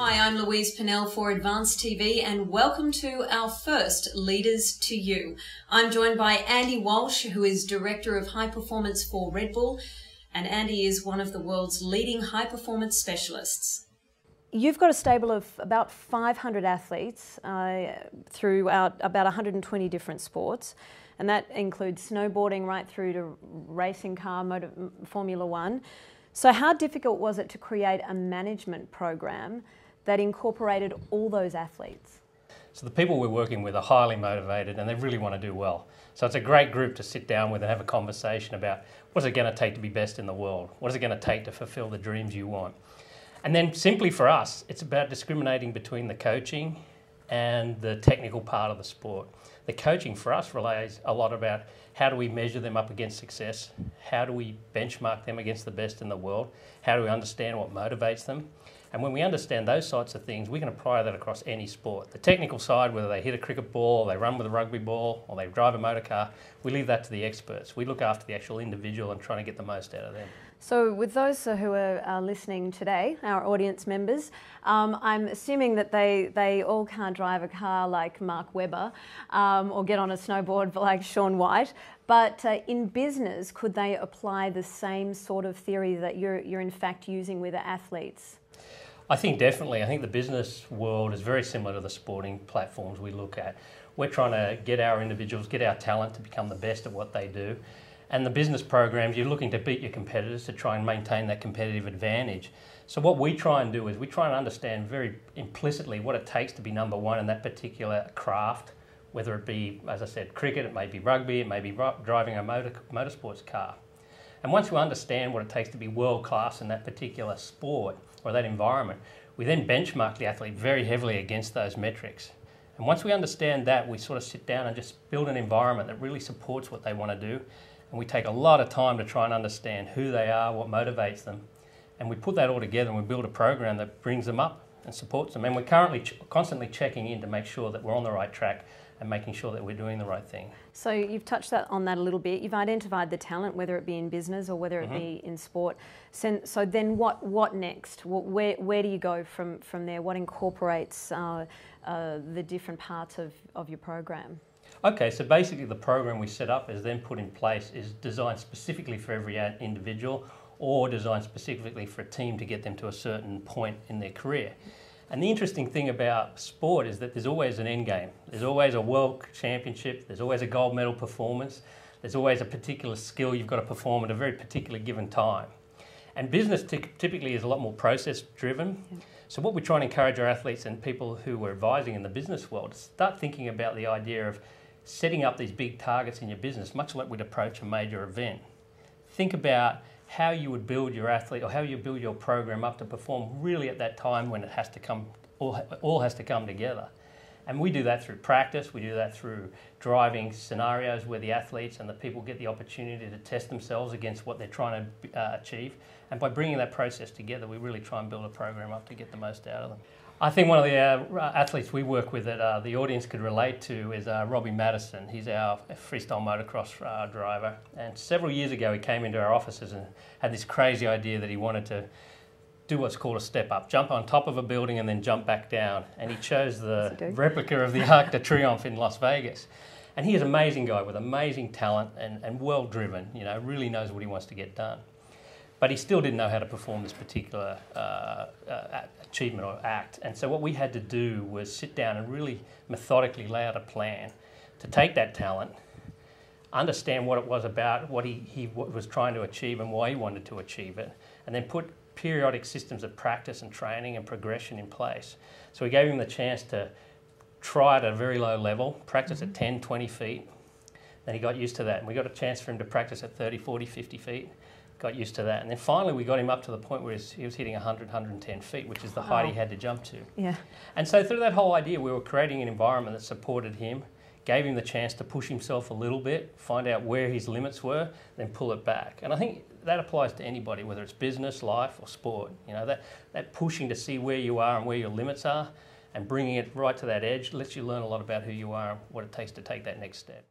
Hi, I'm Louise Pennell for Advanced TV and welcome to our first Leaders2U. I'm joined by Andy Walshe, who is Director of High Performance for Red Bull, and Andy is one of the world's leading high performance specialists. You've got a stable of about 500 athletes throughout about 120 different sports, and that includes snowboarding right through to racing car, Formula One. So how difficult was it to create a management program that incorporated all those athletes? So the people we're working with are highly motivated and they really want to do well. So it's a great group to sit down with and have a conversation about what is it going to take to be best in the world? What is it going to take to fulfill the dreams you want? And then simply for us, it's about discriminating between the coaching and the technical part of the sport. The coaching for us relays a lot about how do we measure them up against success? How do we benchmark them against the best in the world? How do we understand what motivates them? And when we understand those sorts of things, we can apply that across any sport. The technical side, whether they hit a cricket ball, or they run with a rugby ball, or they drive a motor car, we leave that to the experts. We look after the actual individual and trying to get the most out of them. So with those who are listening today, our audience members, I'm assuming that they all can't drive a car like Mark Webber or get on a snowboard like Shaun White, but in business, could they apply the same sort of theory that you're in fact using with the athletes? I think definitely. I think the business world is very similar to the sporting platforms we look at. We're trying to get our individuals, get our talent to become the best at what they do. And the business programs, you're looking to beat your competitors to try and maintain that competitive advantage. So what we try and do is we try and understand very implicitly what it takes to be number one in that particular craft, whether it be, as I said, cricket, it may be rugby, it may be driving a motorsports car. And once we understand what it takes to be world class in that particular sport or that environment, we then benchmark the athlete very heavily against those metrics. And once we understand that, we sort of sit down and just build an environment that really supports what they want to do. And we take a lot of time to try and understand who they are, what motivates them. And we put that all together and we build a program that brings them up and supports them. And we're currently constantly checking in to make sure that we're on the right track and making sure that we're doing the right thing. So you've touched on that a little bit. You've identified the talent, whether it be in business or whether it be in sport. So then what next? Where do you go from there? What incorporates the different parts of your program? Okay, so basically the program we set up is then put in place is designed specifically for every individual or designed specifically for a team to get them to a certain point in their career. And the interesting thing about sport is that there's always an end game. There's always a world championship, there's always a gold medal performance, there's always a particular skill you've got to perform at a very particular given time. And business typically is a lot more process driven. So what we try and encourage our athletes and people who we're advising in the business world to start thinking about the idea of setting up these big targets in your business, much like we'd approach a major event. Think about how you would build your athlete or how you build your program up to perform really at that time when it has to come, all has to come together. And we do that through practice, we do that through driving scenarios where the athletes and the people get the opportunity to test themselves against what they're trying to achieve. And by bringing that process together, we really try and build a program up to get the most out of them. I think one of the athletes we work with that the audience could relate to is Robbie Maddison. He's our freestyle motocross driver. And several years ago, he came into our offices and had this crazy idea that he wanted to do what's called a step up, jump on top of a building and then jump back down. And he chose the replica of the Arc de Triomphe in Las Vegas. And he is an amazing guy with amazing talent and well-driven, you know, really knows what he wants to get done. But he still didn't know how to perform this particular achievement or act. And so what we had to do was sit down and really methodically lay out a plan to take that talent, understand what it was about, what he was trying to achieve and why he wanted to achieve it, and then put periodic systems of practice and training and progression in place. So we gave him the chance to try at a very low level, practice at 10, 20 feet. Then he got used to that. And we got a chance for him to practice at 30, 40, 50 feet. Got used to that. And then finally we got him up to the point where he was hitting 100, 110 feet, which is the height he had to jump to. Yeah. And so through that whole idea, we were creating an environment that supported him, gave him the chance to push himself a little bit, find out where his limits were, then pull it back. And I think that applies to anybody, whether it's business, life or sport. You know, that pushing to see where you are and where your limits are and bringing it right to that edge lets you learn a lot about who you are and what it takes to take that next step.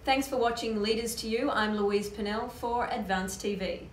Thanks for watching Leaders2U. I'm Louise Pennell for Advanced TV.